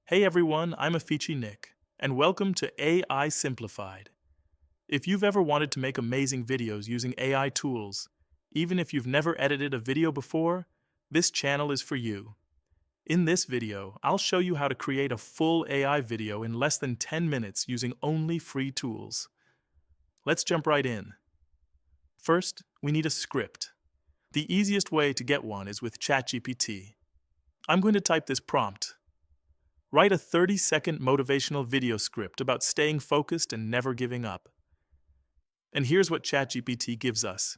Hey everyone, I'm Afichi Nick, and welcome to AI Simplified. If you've ever wanted to make amazing videos using AI tools, even if you've never edited a video before, this channel is for you. In this video, I'll show you how to create a full AI video in less than 10 minutes using only free tools. Let's jump right in. First, we need a script. The easiest way to get one is with ChatGPT. I'm going to type this prompt. Write a 30-second motivational video script about staying focused and never giving up. And here's what ChatGPT gives us.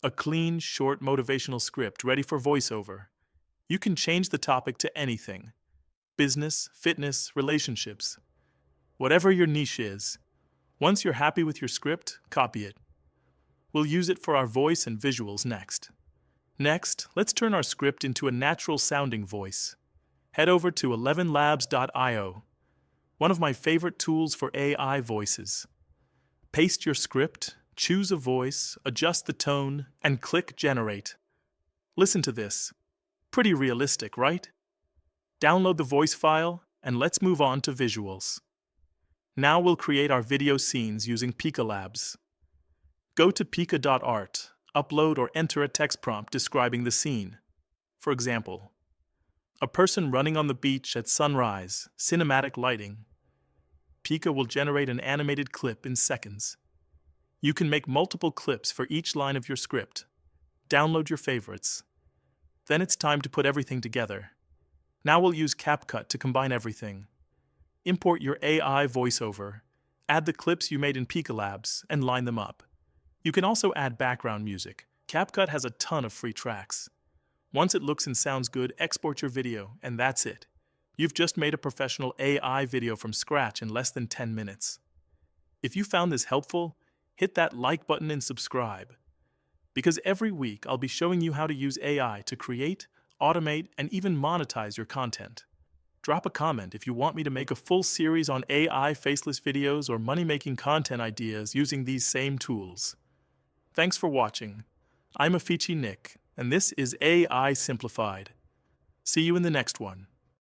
A clean, short motivational script ready for voiceover. You can change the topic to anything. Business, fitness, relationships. Whatever your niche is. Once you're happy with your script, copy it. We'll use it for our voice and visuals next. Next, let's turn our script into a natural-sounding voice. Head over to ElevenLabs.io, one of my favorite tools for AI voices. Paste your script, choose a voice, adjust the tone, and click Generate. Listen to this. Pretty realistic, right? Download the voice file, and let's move on to visuals. Now we'll create our video scenes using Pika Labs. Go to pika.art, upload or enter a text prompt describing the scene. For example, a person running on the beach at sunrise, cinematic lighting. Pika will generate an animated clip in seconds. You can make multiple clips for each line of your script. Download your favorites. Then it's time to put everything together. Now we'll use CapCut to combine everything. Import your AI voiceover. Add the clips you made in Pika Labs and line them up. You can also add background music. CapCut has a ton of free tracks. Once it looks and sounds good, export your video, and that's it. You've just made a professional AI video from scratch in less than 10 minutes. If you found this helpful, hit that like button and subscribe. Because every week I'll be showing you how to use AI to create, automate, and even monetize your content. Drop a comment if you want me to make a full series on AI faceless videos or money-making content ideas using these same tools. Thanks for watching. I'm Afichi Nick, and this is AI Simplified. See you in the next one.